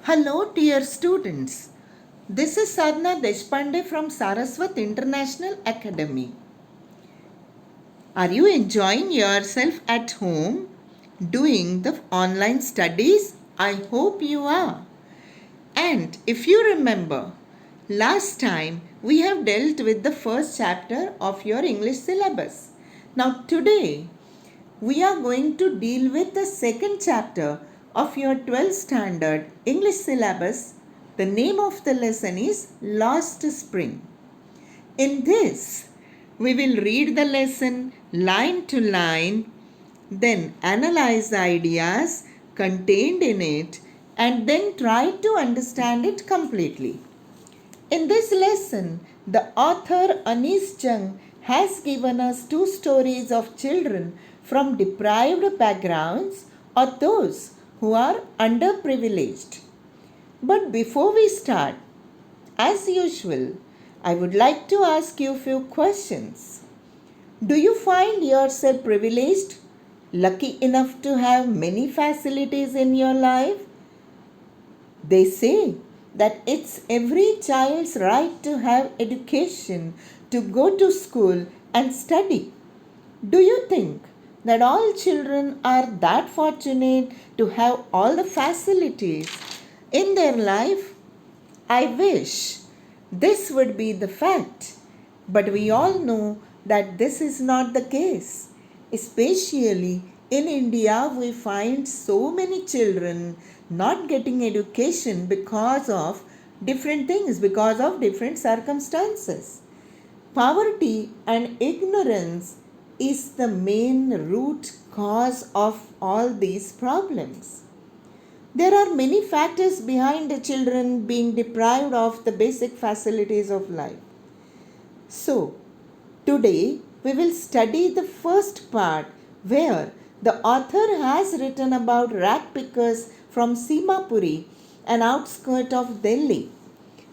Hello, dear students. This is Sadhna Deshpande from Saraswat International Academy. Are you enjoying yourself at home doing the online studies? I hope you are. And if you remember, last time we have dealt with the first chapter of your English syllabus. Now, today we are going to deal with the second chapter of your 12th standard English syllabus. The name of the lesson is Lost Spring. In this, we will read the lesson line to line, then analyze the ideas contained in it, and then try to understand it completely. In this lesson, the author Anis Jung has given us two stories of children from deprived backgrounds or those who are underprivileged. But before we start, as usual, I would like to ask you a few questions. Do you find yourself privileged, lucky enough to have many facilities in your life? They say that it's every child's right to have education, to go to school and study. Do you think that all children are that fortunate to have all the facilities in their life? I wish this would be the fact, but we all know that this is not the case. Especially in India, we find so many children not getting education because of different things, because of different circumstances. Poverty and ignorance is the main root cause of all these problems. There are many factors behind the children being deprived of the basic facilities of life. So, today we will study the first part where the author has written about rag pickers from Simapuri, an outskirt of Delhi.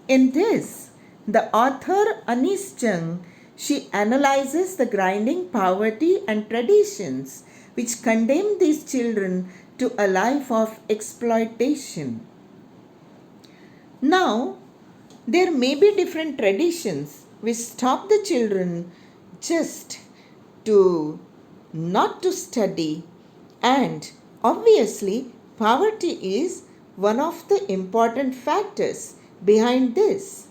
In this, the author Anis Jung, she analyzes the grinding poverty and traditions which condemn these children to a life of exploitation. Now, there may be different traditions which stop the children just to not to study, and obviously poverty is one of the important factors behind this.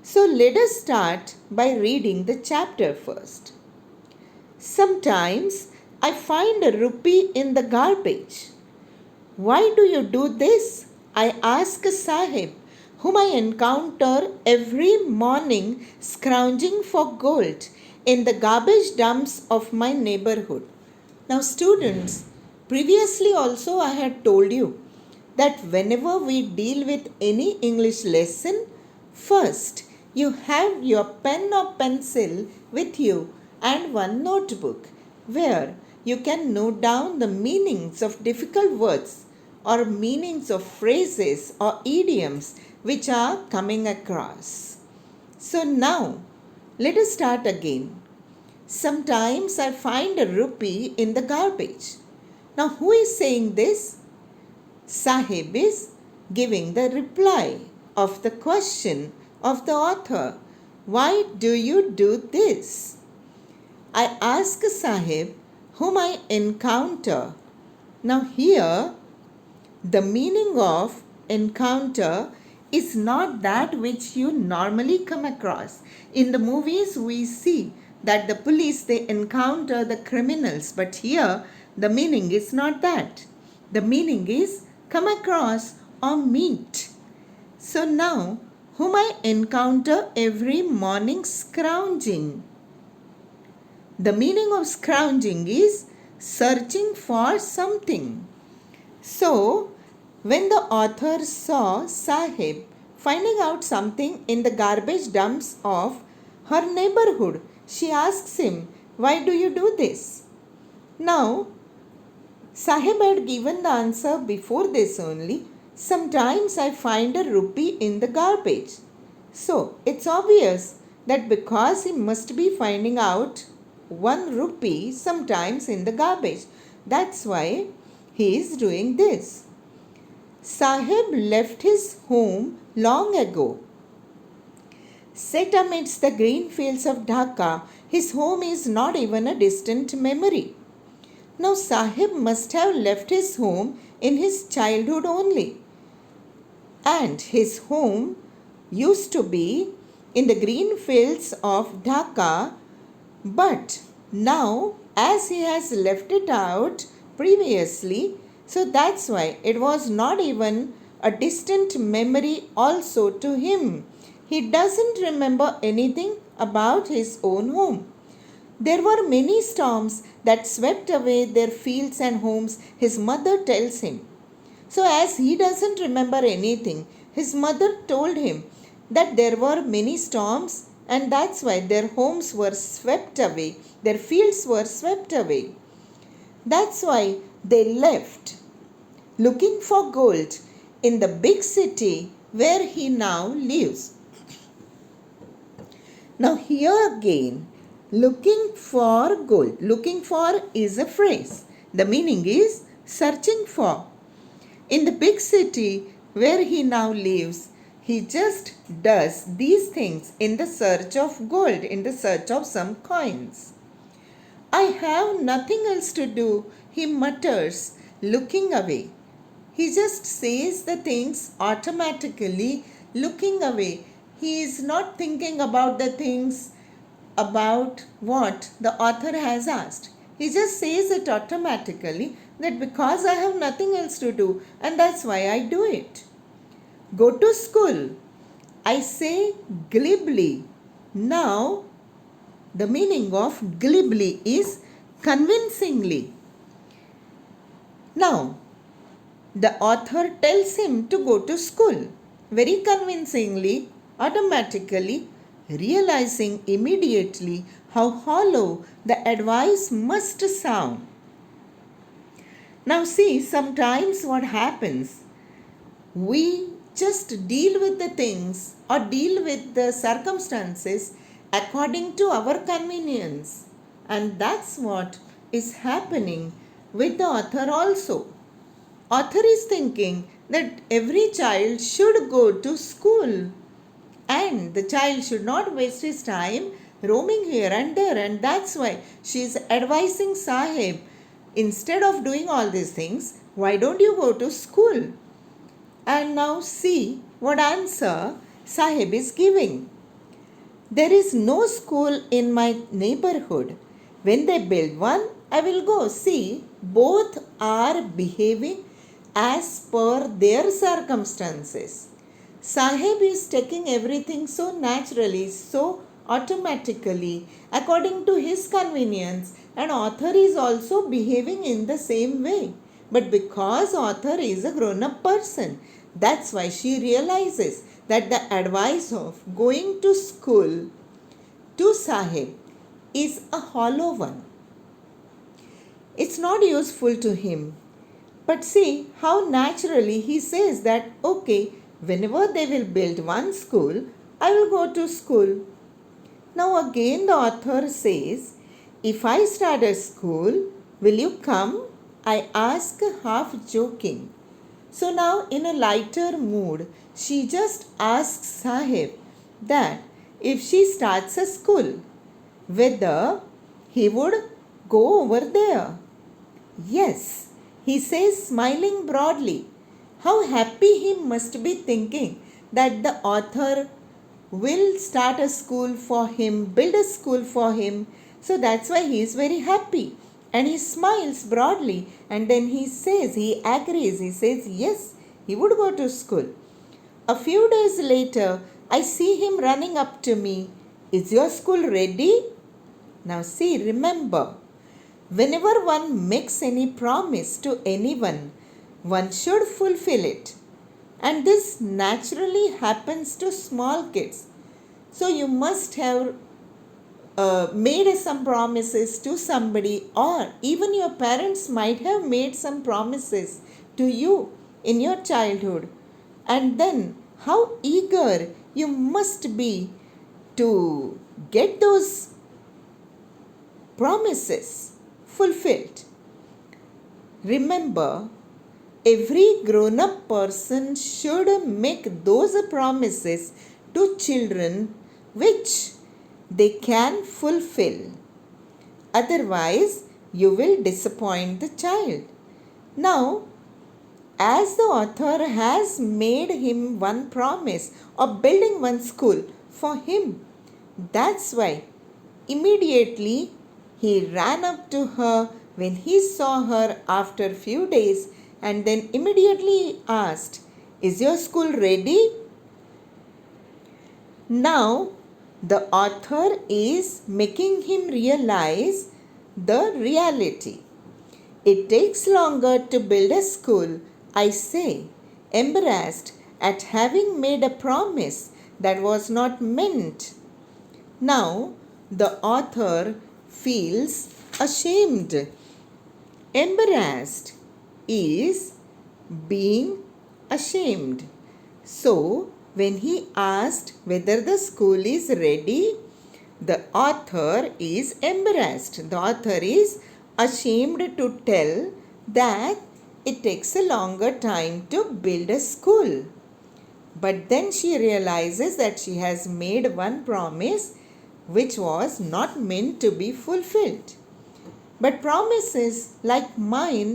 So let us start by reading the chapter first. Sometimes I find a rupee in the garbage. Why do you do this? I ask Sahib, whom I encounter every morning scrounging for gold in the garbage dumps of my neighborhood. Now, students, previously also I had told you that whenever we deal with any English lesson, first you have your pen or pencil with you and one notebook where you can note down the meanings of difficult words or meanings of phrases or idioms which are coming across. So now, let us start again. Sometimes I find a rupee in the garbage. Now, who is saying this? Sahib is giving the reply of the question of the author. Why do you do this? I ask Sahib, whom I encounter. Now, here, the meaning of encounter is not that which you normally come across. In the movies, we see that the police they encounter the criminals, but here the meaning is not that. The meaning is come across or meet. So now, whom I encounter every morning scrounging. The meaning of scrounging is searching for something. So, when the author saw Sahib finding out something in the garbage dumps of her neighborhood, she asks him, why do you do this? Now, Sahib had given the answer before this only. Sometimes I find a rupee in the garbage. So, it's obvious that because he must be finding out 1 rupee sometimes in the garbage. That's why he is doing this. Sahib left his home long ago. Set amidst the green fields of Dhaka, his home is not even a distant memory. Now, Sahib must have left his home in his childhood only. And his home used to be in the green fields of Dhaka, but now, as he has left it out previously, so that's why it was not even a distant memory also to him. He doesn't remember anything about his own home. There were many storms that swept away their fields and homes, his mother tells him. So, as he doesn't remember anything, his mother told him that there were many storms and that's why their homes were swept away, their fields were swept away. That's why they left looking for gold in the big city where he now lives. Now, here again, looking for gold. Looking for is a phrase. The meaning is searching for. In the big city where he now lives, he just does these things in the search of gold, in the search of some coins. I have nothing else to do, he mutters, looking away. He just says the things automatically, looking away. He is not thinking about the things about what the author has asked. He just says it automatically that because I have nothing else to do and that's why I do it. Go to school. I say glibly. Now, the meaning of glibly is convincingly. Now, the author tells him to go to school very convincingly, automatically, realizing immediately how hollow the advice must sound. Now, see, sometimes what happens, we just deal with the things or deal with the circumstances according to our convenience, and that's what is happening with the author also. Author is thinking that every child should go to school and the child should not waste his time roaming here and there, and that's why she is advising Sahib, instead of doing all these things, why don't you go to school? And now see what answer Sahib is giving. There is no school in my neighborhood. When they build one, I will go. See, both are behaving as per their circumstances. Sahib is taking everything so naturally, so automatically, according to his convenience, and author is also behaving in the same way. But because author is a grown-up person, that's why she realizes that the advice of going to school to Sahib is a hollow one. It's not useful to him. But see how naturally he says that, okay, whenever they will build one school, I will go to school. Now again the author says, if I start a school, will you come? I ask half joking. So now in a lighter mood, she just asks Sahib that if she starts a school, whether he would go over there. Yes, he says, smiling broadly. How happy he must be thinking that the author will start a school for him, build a school for him. So that's why he is very happy. And he smiles broadly and then he says, he agrees, he says, yes, he would go to school. A few days later, I see him running up to me. Is your school ready? Now see, remember, whenever one makes any promise to anyone, one should fulfill it. And this naturally happens to small kids. So you must have made some promises to somebody, or even your parents might have made some promises to you in your childhood. And then how eager you must be to get those promises fulfilled. Remember, every grown up person should make those promises to children which they can fulfill. Otherwise, you will disappoint the child. Now, as the author has made him one promise of building one school for him, that's why immediately he ran up to her when he saw her after few days and then immediately asked, "Is your school ready?" Now, the author is making him realize the reality. It takes longer to build a school, I say, embarrassed at having made a promise that was not meant. Now, the author feels ashamed. Embarrassed is being ashamed. So, when he asked whether the school is ready, the author is embarrassed. The author is ashamed to tell that it takes a longer time to build a school. But then she realizes that she has made one promise which was not meant to be fulfilled. But promises like mine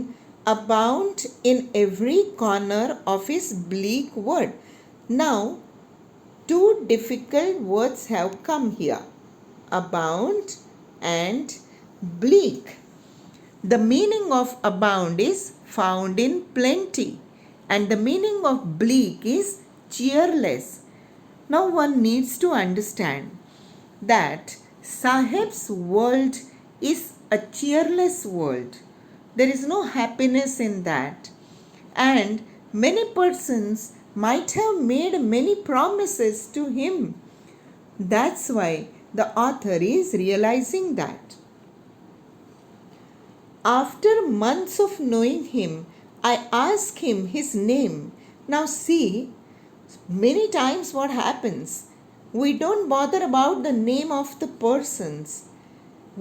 abound in every corner of his bleak world. Now, two difficult words have come here: abound and bleak. The meaning of abound is found in plenty, and the meaning of bleak is cheerless. Now, one needs to understand that Sahib's world is a cheerless world. There is no happiness in that, and many persons might have made many promises to him. That's why the author is realizing that. After months of knowing him, I ask him his name. Now see, many times what happens, we don't bother about the name of the persons.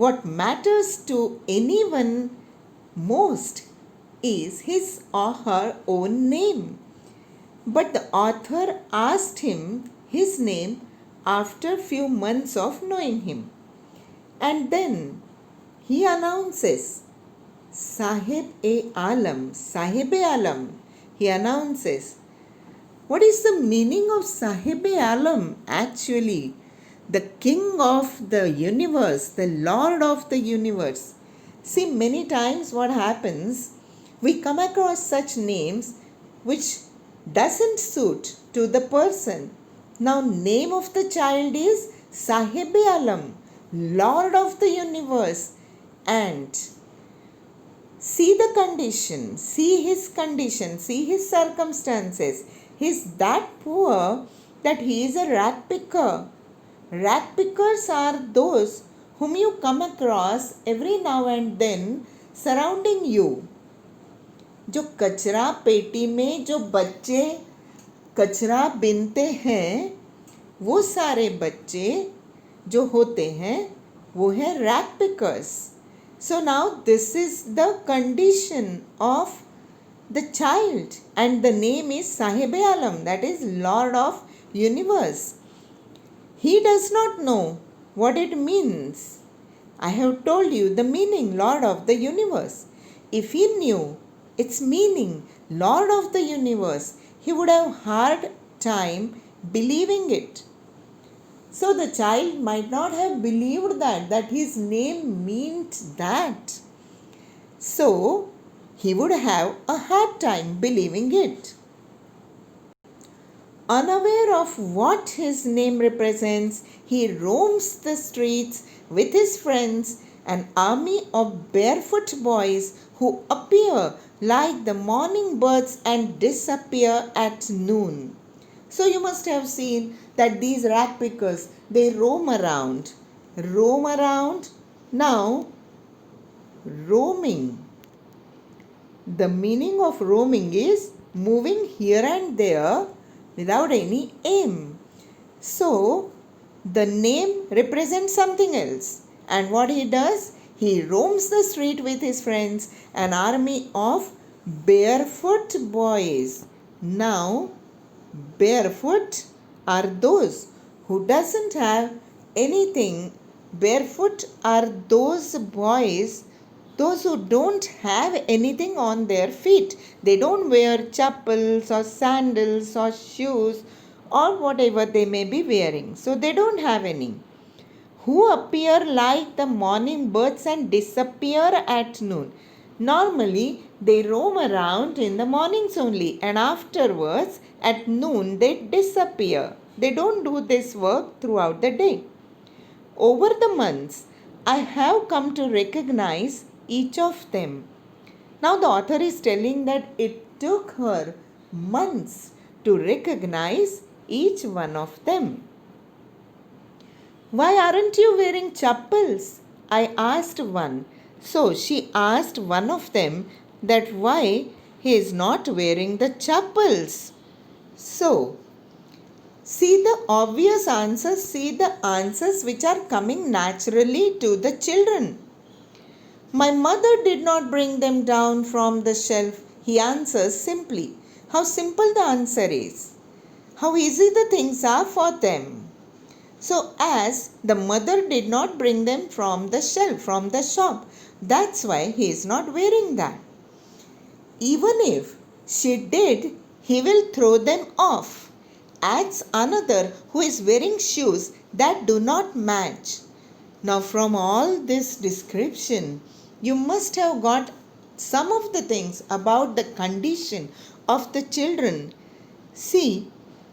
What matters to anyone most is his or her own name. But the author asked him his name after few months of knowing him. And then he announces, Sahib-e-Alam. He announces. What is the meaning of Sahib-e-Alam actually? The king of the universe, the lord of the universe. See, many times what happens, we come across such names which doesn't suit to the person. Now, name of the child is Sahib-e-Alam, lord of the universe. And see the condition, see his circumstances. He is that poor that he is a rat picker. Rat pickers are those whom you come across every now and then surrounding you. जो कचरा पेटी में जो बच्चे कचरा बीनते हैं, वो सारे बच्चे जो होते हैं वो है rat pickers. So now this is the condition of the child, and the name is Sahib-e-Alam, that is Lord of Universe. He does not know what it means. I have told you the meaning, Lord of the Universe. If he knew its meaning, Lord of the Universe, he would have hard time believing it. So the child might not have believed that his name meant that. So he would have a hard time believing it. Unaware of what his name represents, he roams the streets with his friends, an army of barefoot boys who appear like the morning birds and disappear at noon. So you must have seen that these rat pickers, they roam around. Now, roaming. The meaning of roaming is moving here and there without any aim. So, the name represents something else. And what he does? He roams the street with his friends, an army of barefoot boys. Now, barefoot are those who doesn't have anything. Barefoot are those boys, those who don't have anything on their feet. They don't wear chappals or sandals or shoes or whatever they may be wearing. So they don't have any. Who appear like the morning birds and disappear at noon. Normally, they roam around in the mornings only, and afterwards, at noon, they disappear. They don't do this work throughout the day. Over the months, I have come to recognize each of them. Now, the author is telling that it took her months to recognize each one of them. Why aren't you wearing chappals? I asked one. So she asked one of them that why he is not wearing the chappals. So, see the obvious answers, see the answers which are coming naturally to the children. My mother did not bring them down from the shelf, he answers simply. How simple the answer is. How easy the things are for them. So, as the mother did not bring them from the shelf, from the shop, that's why he is not wearing that. Even if she did, he will throw them off. Adds another who is wearing shoes that do not match. Now, from all this description, you must have got some of the things about the condition of the children. See,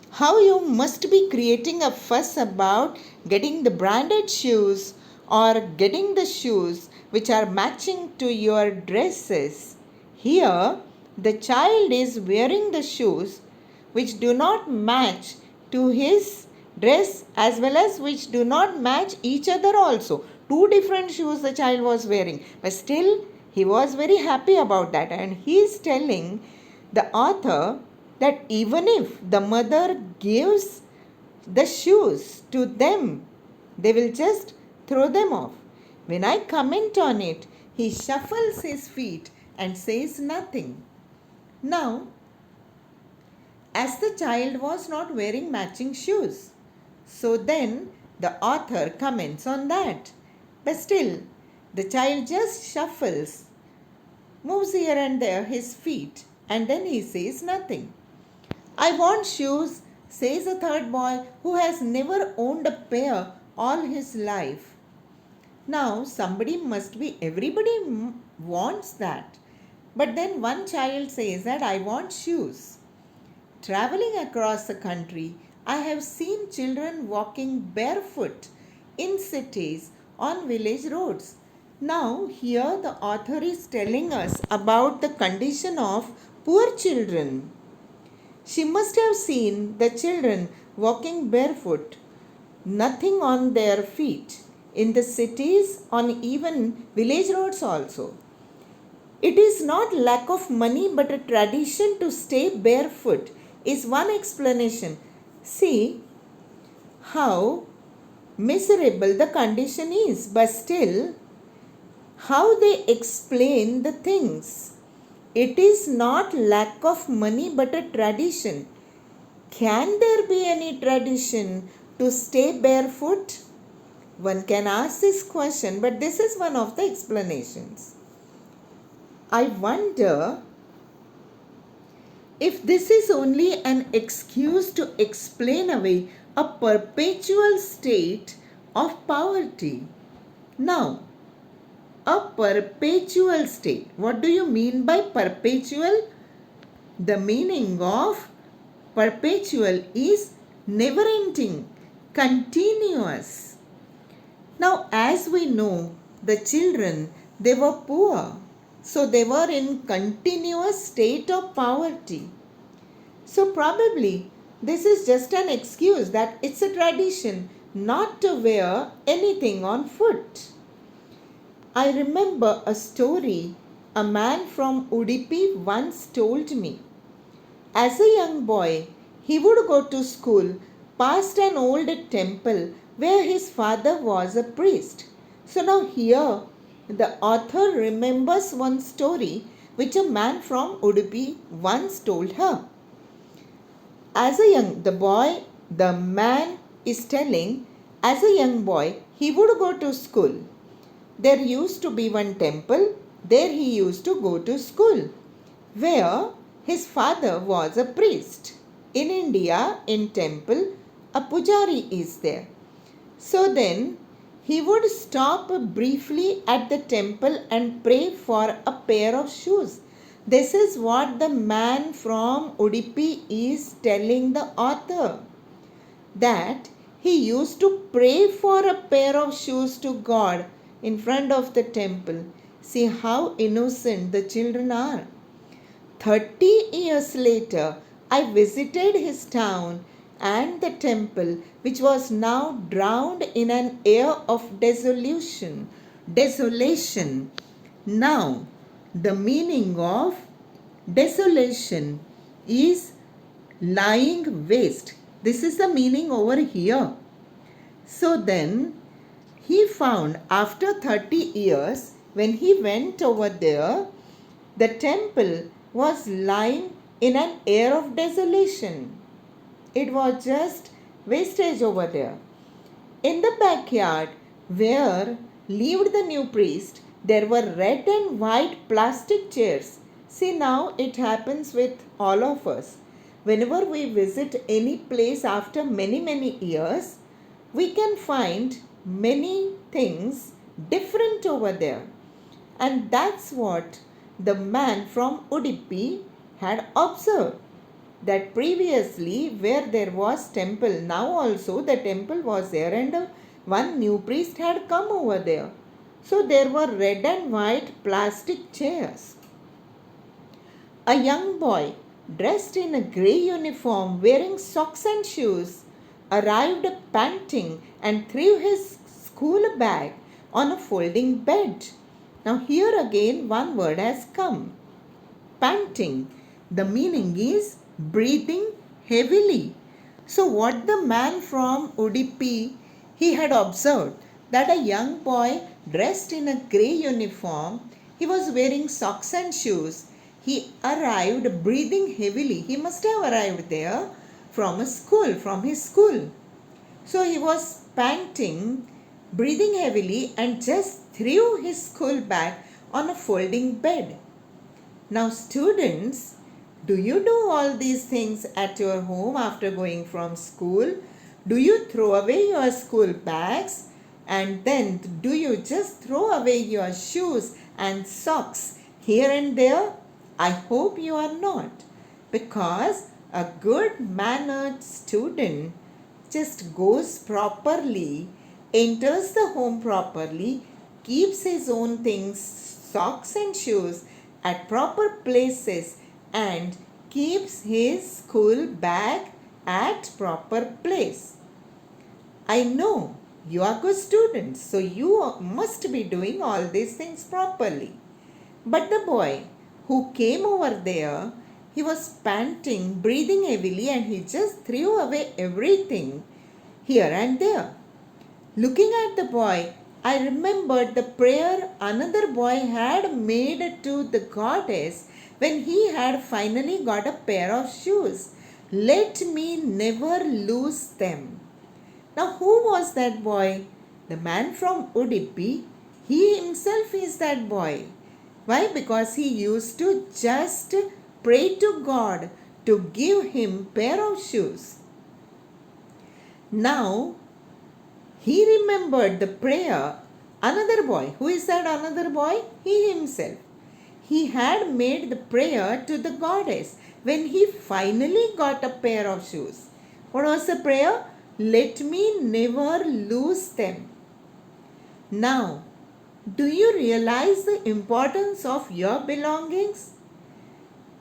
how you must be creating a fuss about getting the branded shoes or getting the shoes which are matching to your dresses. Here, the child is wearing the shoes which do not match to his dress as well as which do not match each other also. Two different shoes the child was wearing, but still he was very happy about that, and he is telling the author that even if the mother gives the shoes to them, they will just throw them off. When I comment on it, he shuffles his feet and says nothing. Now, as the child was not wearing matching shoes, so then the author comments on that. But still, the child just shuffles, moves here and there his feet, and then he says nothing. I want shoes, says a third boy who has never owned a pair all his life. Now, everybody wants that. But then one child says that I want shoes. Traveling across the country, I have seen children walking barefoot in cities on village roads. Now, here the author is telling us about the condition of poor children. She must have seen the children walking barefoot, nothing on their feet, in the cities, on even village roads also. It is not lack of money but a tradition to stay barefoot is one explanation. See how miserable the condition is, but still how they explain the things. It is not lack of money but a tradition. Can there be any tradition to stay barefoot? One can ask this question, but this is one of the explanations. I wonder if this is only an excuse to explain away a perpetual state of poverty. Now, a perpetual state. What do you mean by perpetual? The meaning of perpetual is never ending, continuous. Now, as we know, the children, they were poor. So they were in continuous state of poverty. So probably this is just an excuse that it's a tradition not to wear anything on foot. I remember a story a man from Udupi once told me. As a young boy, he would go to school past an old temple where his father was a priest. So now here the author remembers one story which a man from Udupi once told her. The man is telling, as a young boy, he would go to school. There used to be one temple, there he used to go to school, where his father was a priest. In India, in temple, a pujari is there. So then, he would stop briefly at the temple and pray for a pair of shoes. This is what the man from Udupi is telling the author, that he used to pray for a pair of shoes to God in front of the temple. See how innocent the children are. 30 years later, I visited his town and the temple, which was now drowned in an air of desolation. Now, the meaning of desolation is lying waste. This is the meaning over here. So then, he found after 30 years, when he went over there, the temple was lying in an air of desolation. It was just wastage over there. In the backyard where lived the new priest, there were red and white plastic chairs. See, now it happens with all of us. Whenever we visit any place after many years, we can find many things different over there. And that's what the man from Udupi had observed, that previously where there was temple, now also the temple was there and one new priest had come over there. So there were red and white plastic chairs. A young boy dressed in a grey uniform, wearing socks and shoes, arrived panting and threw his school bag on a folding bed. Now here again one word has come, panting. The meaning is breathing heavily. So what the man from Udupi, he had observed that a young boy dressed in a grey uniform, he was wearing socks and shoes. He arrived breathing heavily. He must have arrived there from his school. So he was panting, breathing heavily, and just threw his school bag on a folding bed. Now students, do you do all these things at your home after going from school? Do you throw away your school bags? And then do you just throw away your shoes and socks here and there? I hope you are not, because a good mannered student just goes properly, enters the home properly, keeps his own things, socks and shoes at proper places, and keeps his school bag at proper place. I know you are good students, so you must be doing all these things properly. But the boy who came over there, he was panting, breathing heavily, and he just threw away everything here and there. Looking at the boy, I remembered the prayer another boy had made to the goddess when he had finally got a pair of shoes. Let me never lose them. Now, who was that boy? The man from Udupi. He himself is that boy. Why? Because he used to just pray to God to give him pair of shoes. Now, he remembered the prayer. Another boy. Who is that another boy? He himself. He had made the prayer to the goddess when he finally got a pair of shoes. What was the prayer? Let me never lose them. Now, do you realize the importance of your belongings?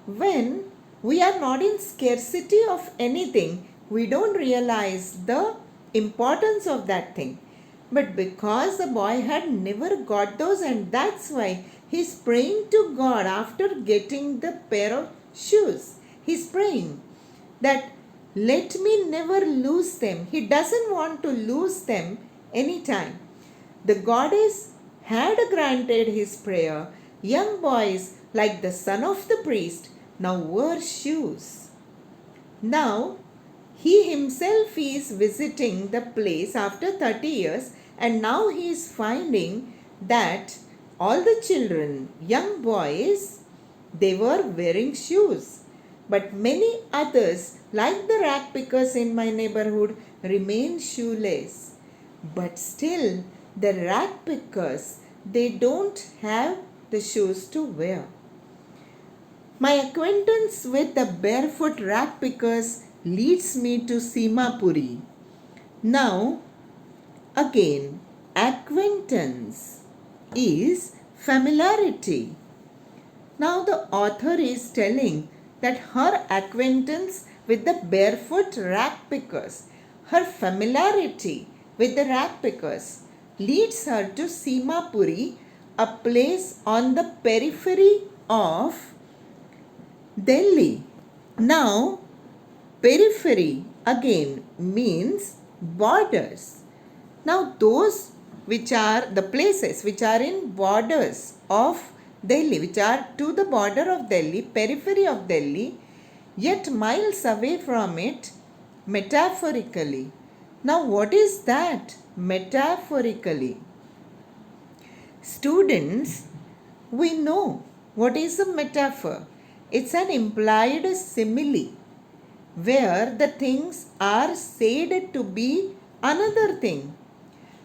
When we are not in scarcity of anything, we don't realize the importance of that thing. But because the boy had never got those, and that's why he's praying to God after getting the pair of shoes. He's praying that let me never lose them. He doesn't want to lose them anytime. The goddess had granted his prayer. Young boys like the son of the priest, now wore shoes. Now, he himself is visiting the place after 30 years, and now he is finding that all the children, young boys, they were wearing shoes. But many others, like the rag pickers in my neighborhood, remain shoeless. But still, the rag pickers, they don't have the shoes to wear. My acquaintance with the barefoot rag pickers leads me to Simapuri. Now, again, acquaintance is familiarity. Now, the author is telling that her acquaintance with the barefoot rag pickers, her familiarity with the rag pickers, leads her to Simapuri, a place on the periphery of Delhi. Now, periphery again means borders. Now, those which are the places which are in borders of Delhi, which are to the border of Delhi, periphery of Delhi, yet miles away from it, metaphorically. Now, what is that? Metaphorically. Students, we know what is a metaphor. It's an implied simile where the things are said to be another thing.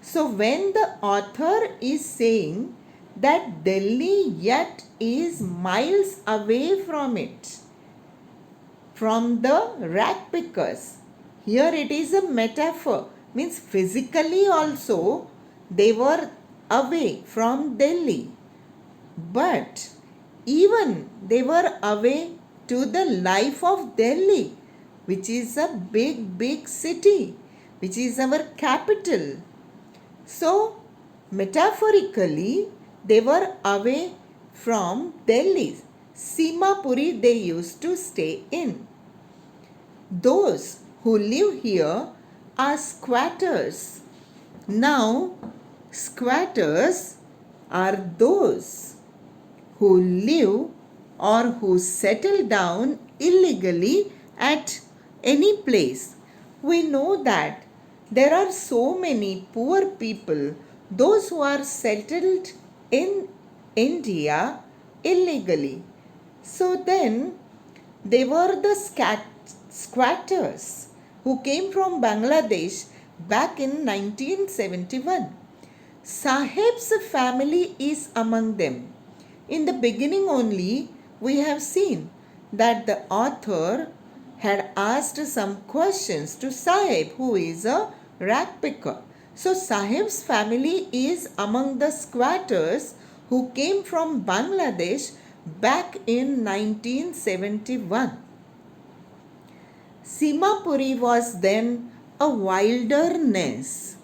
So when the author is saying that Delhi yet is miles away from it, from the rag pickers, here it is a metaphor, means physically also they were away from Delhi. But even they were away to the life of Delhi, which is a big city, which is our capital. So, metaphorically, they were away from Delhi. Simapuri they used to stay in. Those who live here are squatters. Now, squatters are those who live or who settle down illegally at any place. We know that there are so many poor people, those who are settled in India illegally. So then they were the squatters who came from Bangladesh back in 1971. Sahib's family is among them. In the beginning only, we have seen that the author had asked some questions to Sahib, who is a rag picker. So Sahib's family is among the squatters who came from Bangladesh back in 1971. Simapuri was then a wilderness.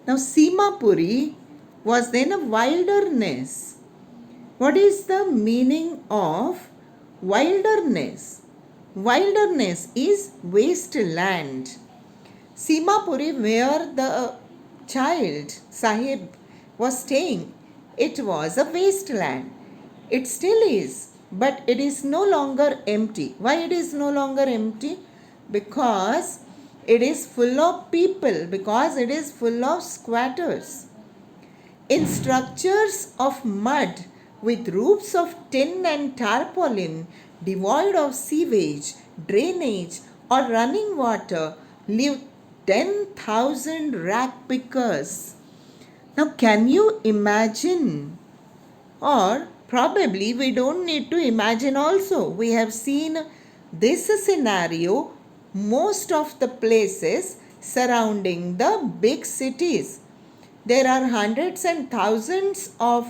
Now Simapuri was then a wilderness. What is the meaning of wilderness? Wilderness is wasteland. Simapuri, where the child Sahib was staying, it was a wasteland. It still is, but it is no longer empty. Why it is no longer empty? Because it is full of people, because it is full of squatters. In structures of mud with roofs of tin and tarpaulin, devoid of sewage, drainage, or running water, live 10,000 rag pickers. Now, can you imagine? Or probably we don't need to imagine also. We have seen this scenario most of the places surrounding the big cities. There are hundreds and thousands of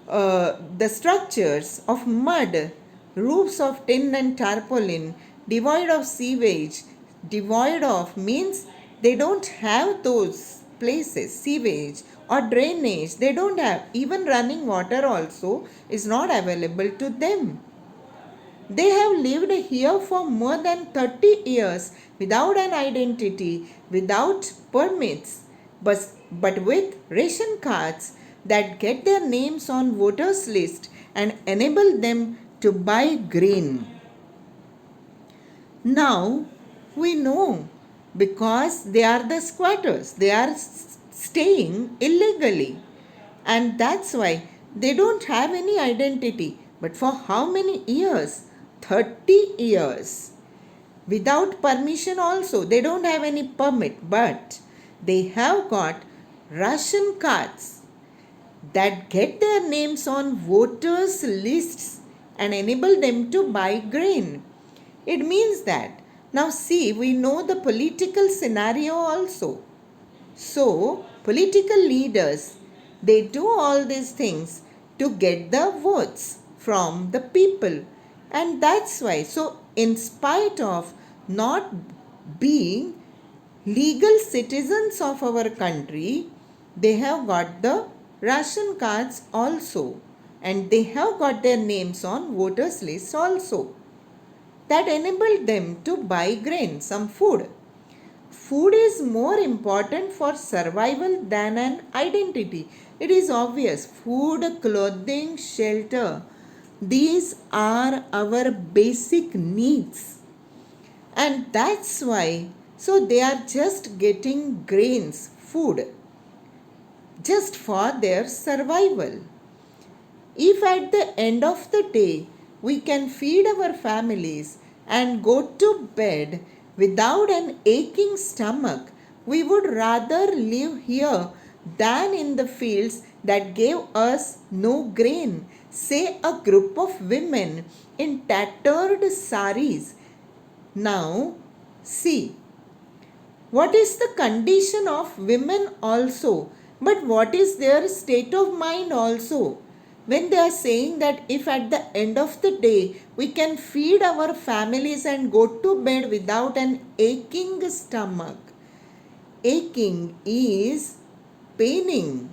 the structures of mud, roofs of tin and tarpaulin, devoid of sewage. Devoid of means they don't have those places, sewage or drainage. They don't have. Even running water also is not available to them. They have lived here for more than 30 years without an identity, without permits, but with ration cards that get their names on voters list and enable them to buy grain. Now we know because they are the squatters, they are staying illegally, and that's why they don't have any identity. But for how many years? 30 years. Without permission, also, they don't have any permit, but they have got ration cards that get their names on voters' lists and enable them to buy grain. It means that now see, we know the political scenario also. So, political leaders, they do all these things to get the votes from the people. And that's why, so in spite of not being legal citizens of our country, they have got the ration cards also. And they have got their names on voters lists also. That enabled them to buy grain, some food. Food is more important for survival than an identity. It is obvious. Food, clothing, shelter. These are our basic needs. And that's why, so they are just getting grains, food, just for their survival. If at the end of the day we can feed our families and go to bed without an aching stomach, we would rather live here than in the fields that gave us no grain. Say a group of women in tattered saris. Now, see, what is the condition of women also, but what is their state of mind also? When they are saying that if at the end of the day we can feed our families and go to bed without an aching stomach. Aching is paining.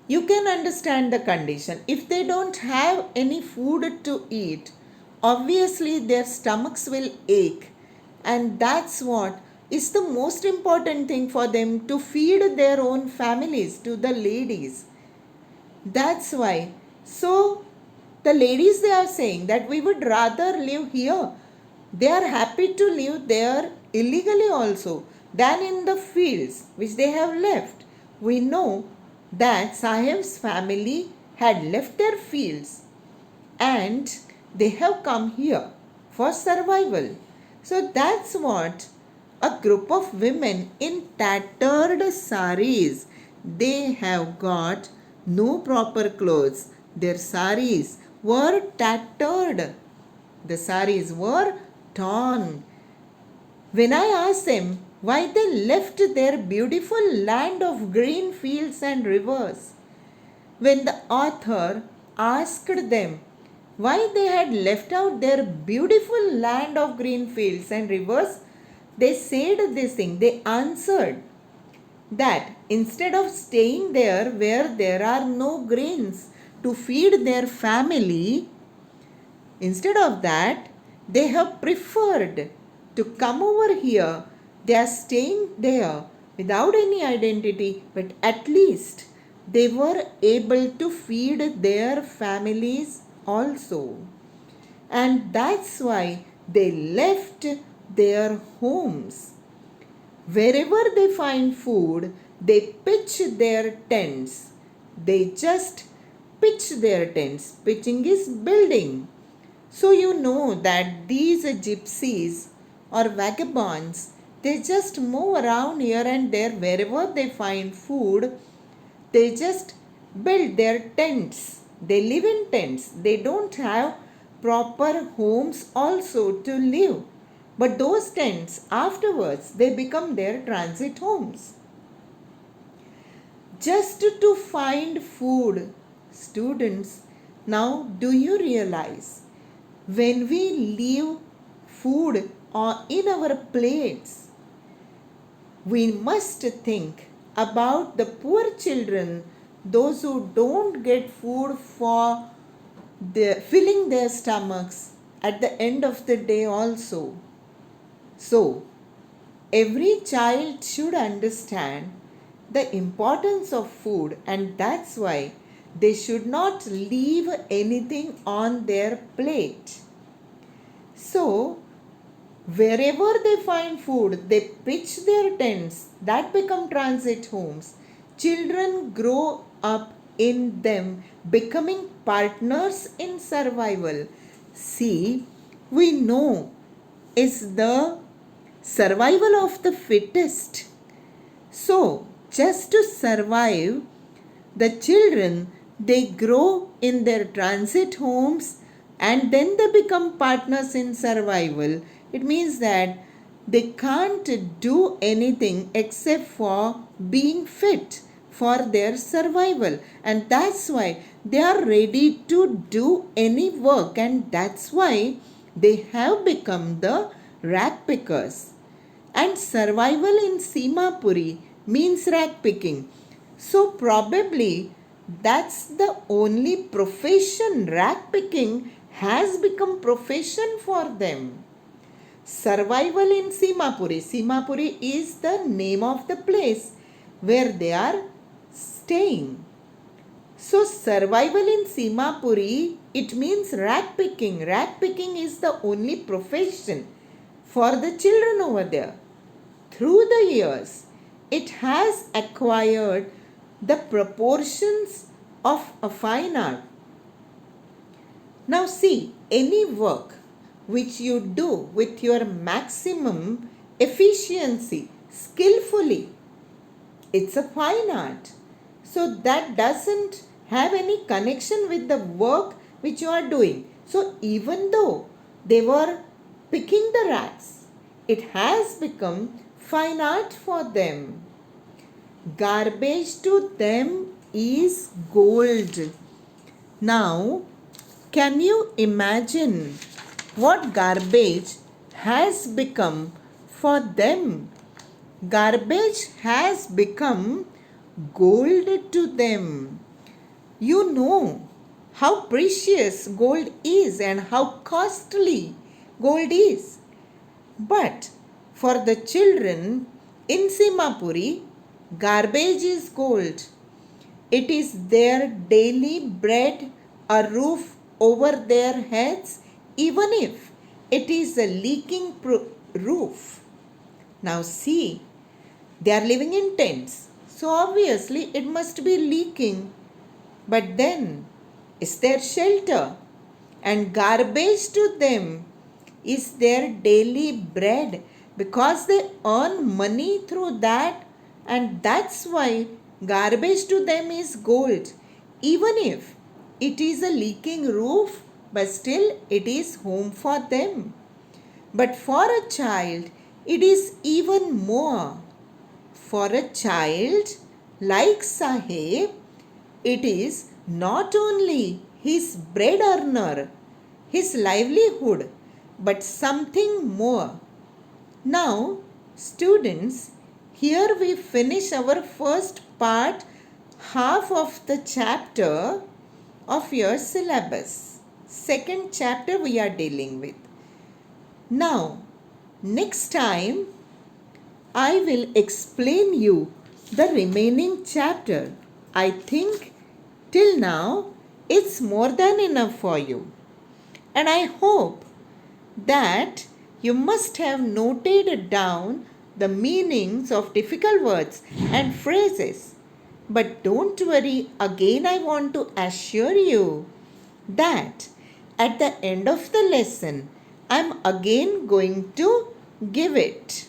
You can understand the condition. If they don't have any food to eat, obviously their stomachs will ache. And that's what is the most important thing for them, to feed their own families, to the ladies. That's why. So, the ladies, they are saying that we would rather live here. They are happy to live there illegally also than in the fields which they have left. We know that Sahib's family had left their fields and they have come here for survival. So that's what a group of women in tattered saris, they have got no proper clothes. Their saris were tattered. The saris were torn. When I asked them why they left their beautiful land of green fields and rivers, when the author asked them why they had left out their beautiful land of green fields and rivers, they said this thing. They answered that instead of staying there where there are no grains to feed their family, instead of that, they have preferred to come over here. They are staying there without any identity, but at least they were able to feed their families also. And that's why they left their homes. Wherever they find food, they pitch their tents. They just pitch their tents. Pitching is building. So you know that these gypsies or vagabonds, they just move around here and there. Wherever they find food, they just build their tents. They live in tents. They don't have proper homes also to live. But those tents afterwards, they become their transit homes. Just to find food, students, now do you realize when we leave food in our plates, we must think about the poor children, those who don't get food for filling their stomachs at the end of the day also. So, every child should understand the importance of food, and that's why They should not leave anything on their plate. So, wherever they find food, they pitch their tents that become transit homes. Children grow up in them, becoming partners in survival. See, we know is the survival of the fittest. So, just to survive, the children they grow in their transit homes and then they become partners in survival. It means that they can't do anything except for being fit for their survival, and that's why they are ready to do any work, and that's why they have become the rag pickers. And survival in Simapuri means rag picking. So probably that's the only profession. Rag picking has become profession for them. Survival in Simapuri. Simapuri is the name of the place where they are staying. So survival in Simapuri, it means rag picking. Rag picking is the only profession for the children over there. Through the years, it has acquired the proportions of a fine art. Now see, any work which you do with your maximum efficiency, skillfully, it's a fine art. So that doesn't have any connection with the work which you are doing. So even though they were picking the rats, it has become fine art for them. Garbage to them is gold. Now, can you imagine what garbage has become for them? Garbage has become gold to them. You know how precious gold is and how costly gold is. But for the children in Simapuri, garbage is gold. It is their daily bread, a roof over their heads, even if it is a leaking roof. Now see, they are living in tents. So obviously it must be leaking. But then, is there shelter? And garbage to them is their daily bread because they earn money through that, and that's why garbage to them is gold. Even if it is a leaking roof, but still it is home for them. But for a child, it is even more. For a child like Sahib, it is not only his bread earner, his livelihood, but something more. Now, students, here we finish our first part, half of the chapter of your syllabus. Second chapter we are dealing with. Now, next time I will explain you the remaining chapter. I think till now it's more than enough for you. And I hope that you must have noted down the meanings of difficult words and phrases. But don't worry, again I want to assure you that at the end of the lesson, I'm again going to give it.